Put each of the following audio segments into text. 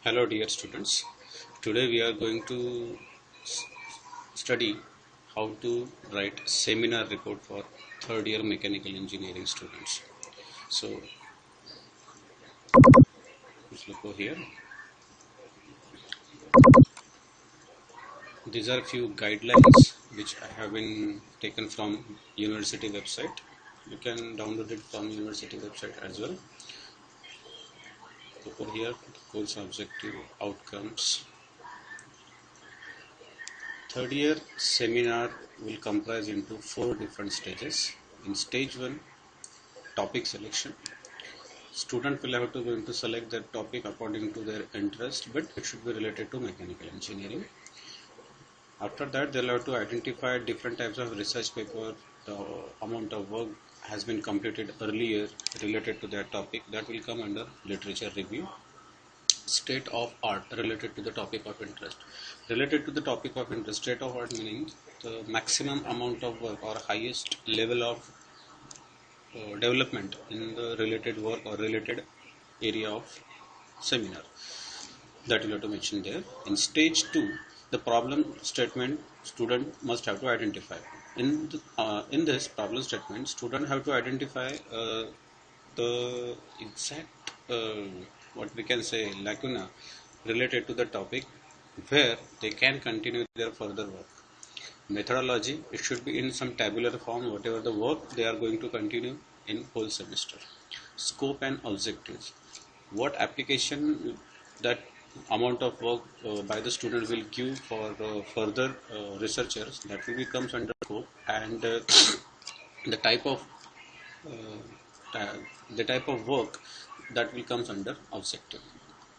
Hello dear students, today we are going to study how to write seminar report for third year mechanical engineering students. So let's look over here. These are a few guidelines which I have been taken from university website. You can download it from university website as well. Over here, course objective, outcomes. Third year seminar will comprise into 4 different stages. In stage 1, topic selection. Student will have to going to select their topic according to their interest, but it should be related to mechanical engineering. After that, they'll have to identify different types of research paper, the amount of work has been completed earlier related to that topic. That will come under literature review. State of art related to the topic of interest. Related to the topic of interest, state of art meaning the maximum amount of work or highest level of development in the related work or related area of seminar. That you have to mention there. In stage 2, the problem statement student must have to identify. In this problem statement, student have to identify the exact what we can say lacuna related to the topic where they can continue their further work. Methodology, it should be in some tabular form, whatever the work they are going to continue in whole semester. Scope and objectives, what application that amount of work by the student will give for further researchers, that will comes under scope, and the type of work that will comes under objective.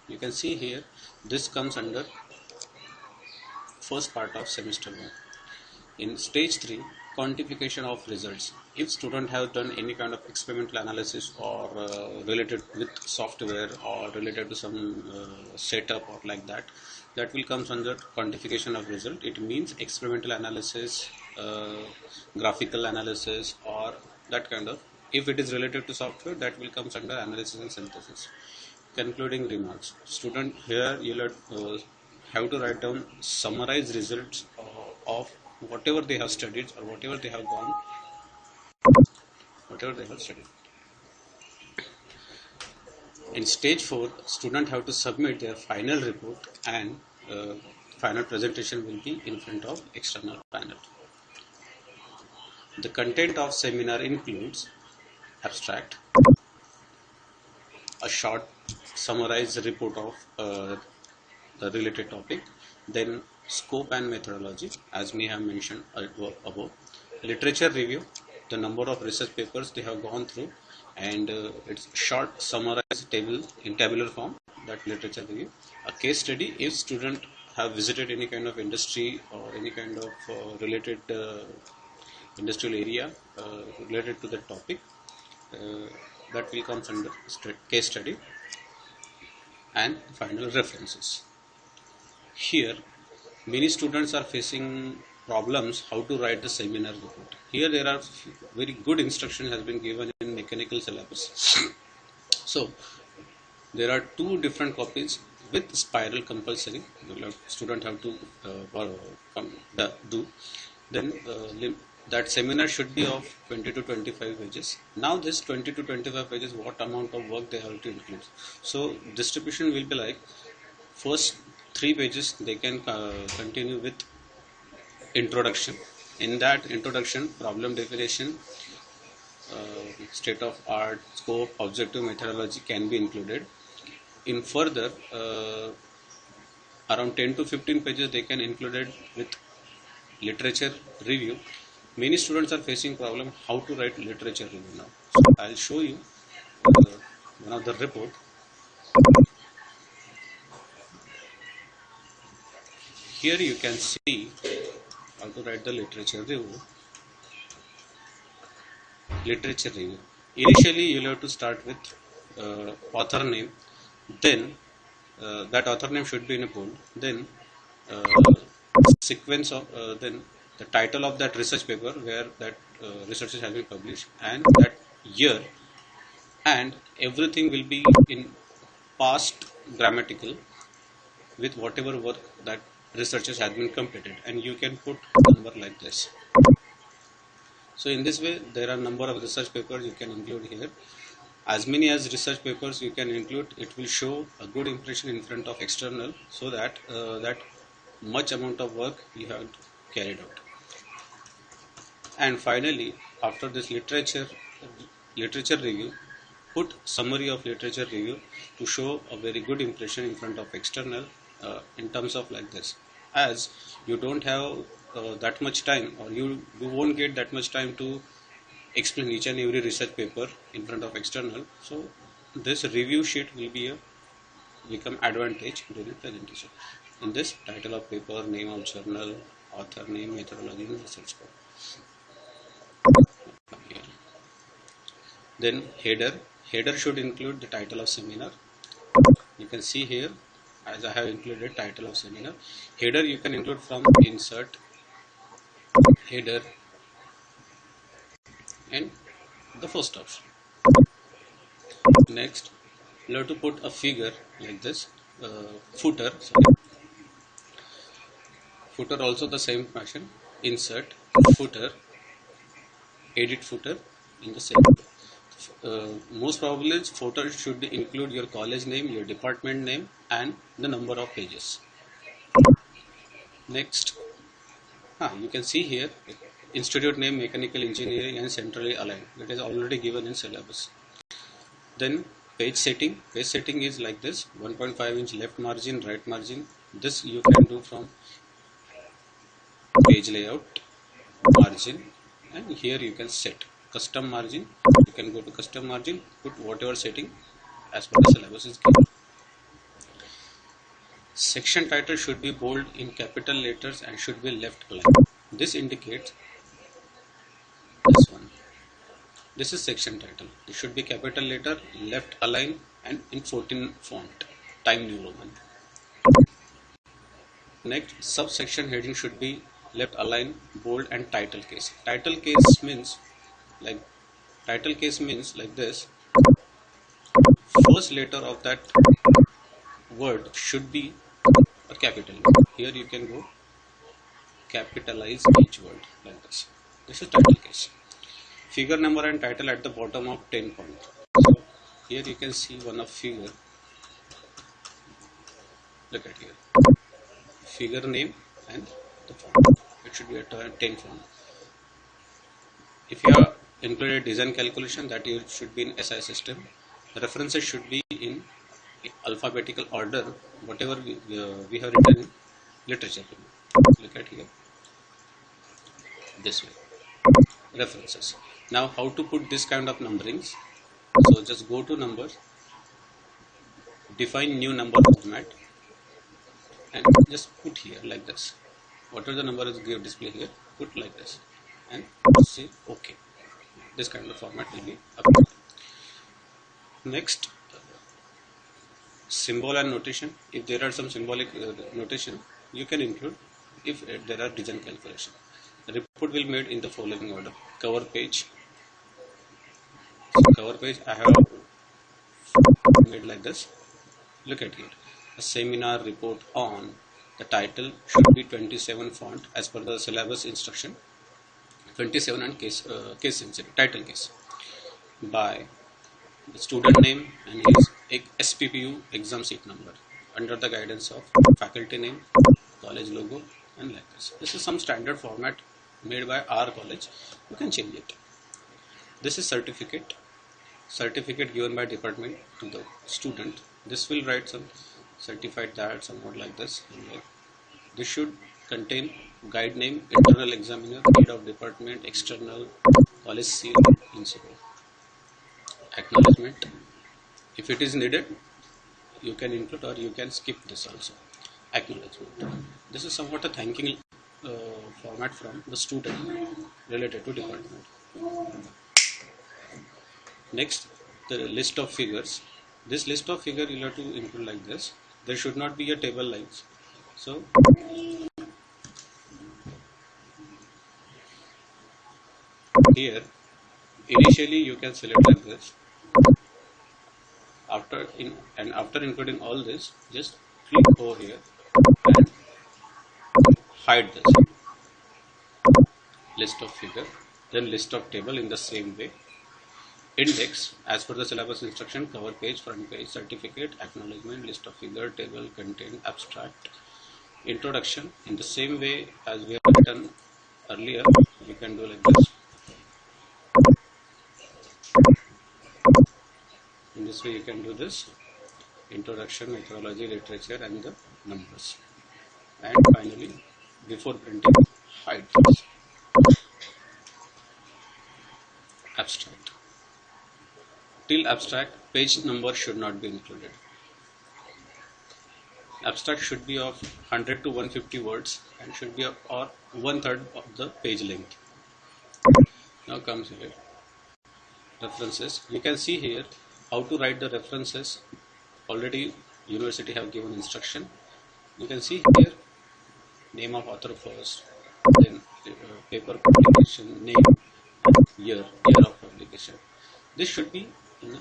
You can see here this comes under first part of semester 1. In stage 3, quantification of results. If student have done any kind of experimental analysis or related with software or related to some setup or like that, that will comes under quantification of result. It means experimental analysis, graphical analysis, or that kind of. If it is related to software, that will comes under analysis and synthesis. Concluding remarks. Student, here you have to write down summarize results of whatever they have studied or whatever they have studied. In stage 4, student have to submit their final report, and final presentation will be in front of external panel. The content of seminar includes abstract, a short summarized report of the related topic, then scope and methodology as we have mentioned above, literature review, the number of research papers they have gone through, and it's short summarized table in tabular form, that literature review. A case study, if student have visited any kind of industry or any kind of related industrial area related to the topic, that will come under case study, and final references. Here many students are facing problems how to write the seminar report. Here there are very good instruction has been given in mechanical syllabus. So there are 2 different copies with spiral compulsory. Student have to do. Then that seminar should be of 20 to 25 pages. Now this 20 to 25 pages, what amount of work they have to include. So distribution will be like, first 3 pages they can continue with introduction. In that introduction, problem definition, state of art, scope, objective, methodology can be included. In further around 10 to 15 pages they can include with literature review. Many students are facing problem how to write literature review now. So I'll show you one of the report. Here you can see how to write the literature review. Literature review. Initially, you will have to start with author name. Then that author name should be in a bold. Then sequence of then the title of that research paper where that research has been published, and that year, and everything will be in past grammatical, with whatever work that researchers have been completed, and you can put number like this. So in this way, there are number of research papers you can include here. As many as research papers you can include, it will show a good impression in front of external, so that that much amount of work you have carried out. And finally, after this literature review, put summary of literature review to show a very good impression in front of external, in terms of like this. As you don't have that much time, or you won't get that much time to explain each and every research paper in front of external, so this review sheet will become advantage during presentation. In this, title of paper, name of journal, author name, methodology, and research scope. Then header should include the title of seminar. You can see here, as I have included title of seminar. Header you can include from insert, header, and the first option. Next, you have to put a figure like this, footer also the same fashion, insert, footer, edit footer in the same way. Most probably footer should include your college name, your department name, and the number of pages. Next, you can see here institute name, mechanical engineering, and centrally aligned. That is already given in syllabus. Then page setting is like this: 1.5 inch left margin, right margin. This you can do from page layout, margin, and here you can set custom margin. You can go to custom margin, put whatever setting as per the syllabus is given. Section title should be bold in capital letters and should be left aligned. This indicates this one. This is section title. It should be capital letter, left aligned, and in 14 font, Time New Roman. Next, subsection heading should be left aligned, bold, and title case. Title case means like this. First letter of that word should be a capital. Here you can go capitalize each word like this. This is title case. Figure number and title at the bottom of 10 point. So here you can see one of figure. Look at here. Figure name and the font. It should be at 10 font. If you have included design calculation, that you should be in SI system. The references should be in alphabetical order, whatever we have written in literature. Look at here. This way. References. Now how to put this kind of numberings? So just go to numbers, define new number format, and just put here like this. Whatever the number is display here, put like this, and say OK. This kind of format will be applied. Next, symbol and notation. If there are some symbolic notation, you can include if there are design calculation. The report will be made in the following order. Cover page. So cover page I have made like this. Look at here. A seminar report on. The title should be 27 font as per the syllabus instruction. 27 and case sensitive title case. By the student name and his SPPU exam seat number under the guidance of faculty name, college logo, and like this. This is some standard format made by our college. You can change it. This is certificate given by department to the student. This will write some certified that, somewhat like this. This should contain guide name, internal examiner, head of department, external, college seal, principal. Acknowledgement. If it is needed, you can include or you can skip this also. Acknowledgement. This is somewhat a thanking format from the student related to department. Next, the list of figures. This list of figure you have to include like this. There should not be a table lines. So here initially you can select like this. After including all this, just click over here and hide this list of figure, then list of table in the same way. Index, as per the syllabus instruction, cover page, front page, certificate, acknowledgement, list of figure, table, content, abstract, introduction. In the same way as we have done earlier, you can do like this. In this way you can do this: introduction, methodology, literature, and the numbers. And finally, before printing, hide this. Abstract. Till abstract, page number should not be included. Abstract should be of 100 to 150 words and should be or 1/3 of the page length. Now comes here references. You can see here how to write the references. Already university have given instruction. You can see here name of author first, then paper publication name, year of publication. This should be in the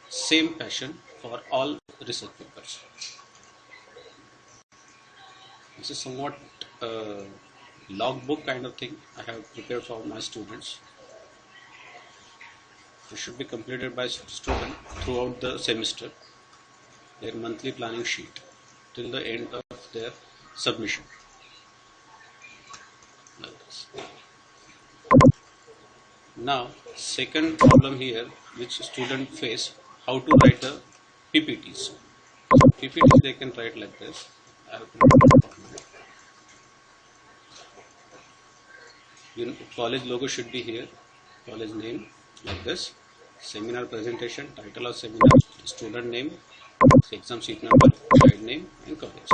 same fashion for all research papers. This is somewhat logbook kind of thing I have prepared for my students. It should be completed by student throughout the semester, their monthly planning sheet till the end of their submission. Like this. Now, second problem here which student face, how to write the PPTs. PPTs they can write like this. College logo should be here, college name like this, seminar presentation, title of seminar, student name, exam sheet number, guide name, and college.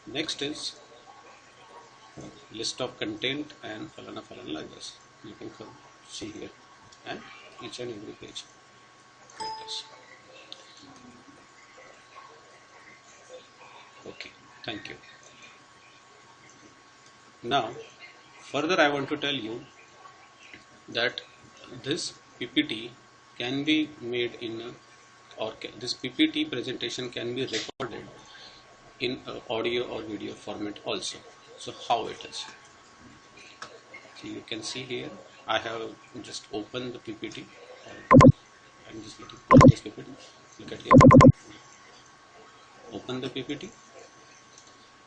Next is list of content and falana like this. You can come see here, and each and every page like this. Okay, thank you. Now, further I want to tell you that this PPT can be made in this PPT presentation can be recorded in audio or video format also. So how it is? So you can see here I have just opened the PPT. I'm just looking at this PPT. Look at here. Open the PPT.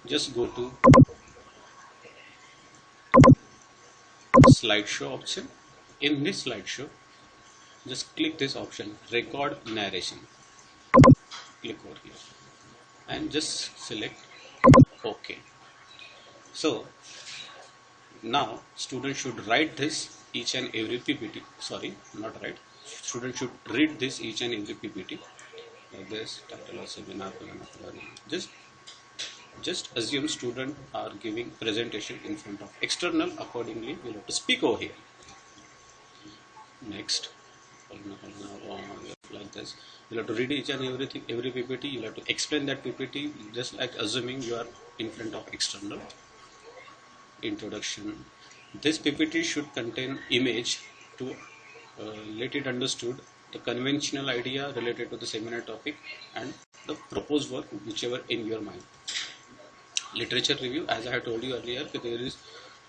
Just go to slideshow option. In this slideshow, just click this option, record narration. Click over here and just select OK. So now student should write this each and every PPT. Sorry, not write. Student should read this each and every PPT like this. Title of seminar. Just assume student are giving presentation in front of external. Accordingly, we'll have to speak over here. Next, like this. You'll have to read each and everything, every PPT. You'll have to explain that PPT, just like assuming you are in front of external. Introduction. This PPT should contain image to let it understood the conventional idea related to the seminar topic and the proposed work, whichever in your mind. Literature review, as I have told you earlier, there is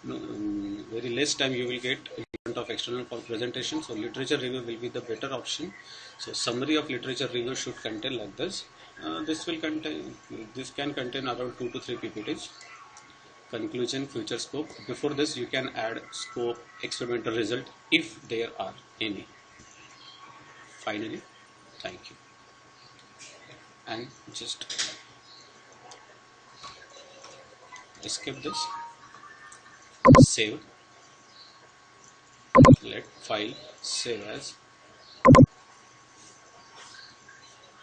very less time you will get in front of external for presentation, so literature review will be the better option. So summary of literature review should contain like this. This can contain around 2 to 3 PPTs. Conclusion, future scope. Before this you can add scope, experimental result if there are any. Finally, thank you. And just escape this, save, let file save as.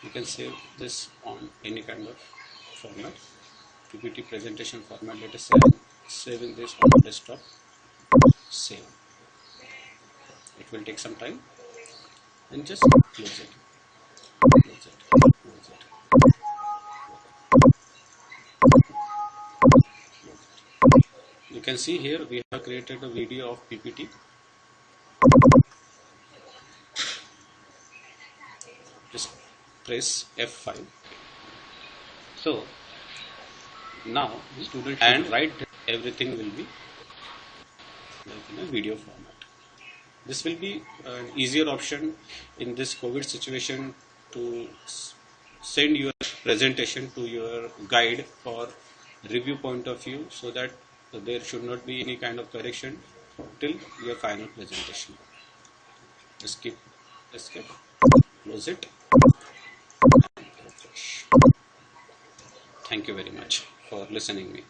You can save this on any kind of format, PPT presentation format. Let us say I'm saving this on desktop. Save. It will take some time and just close it. Close it. Close it. You can see here we have created a video of PPT. Just press F5 So now student and write everything will be like in a video format. This will be an easier option in this COVID situation to send your presentation to your guide for review point of view, so that there should not be any kind of correction till your final presentation. Escape, close it, and refresh. Thank you very much for listening me.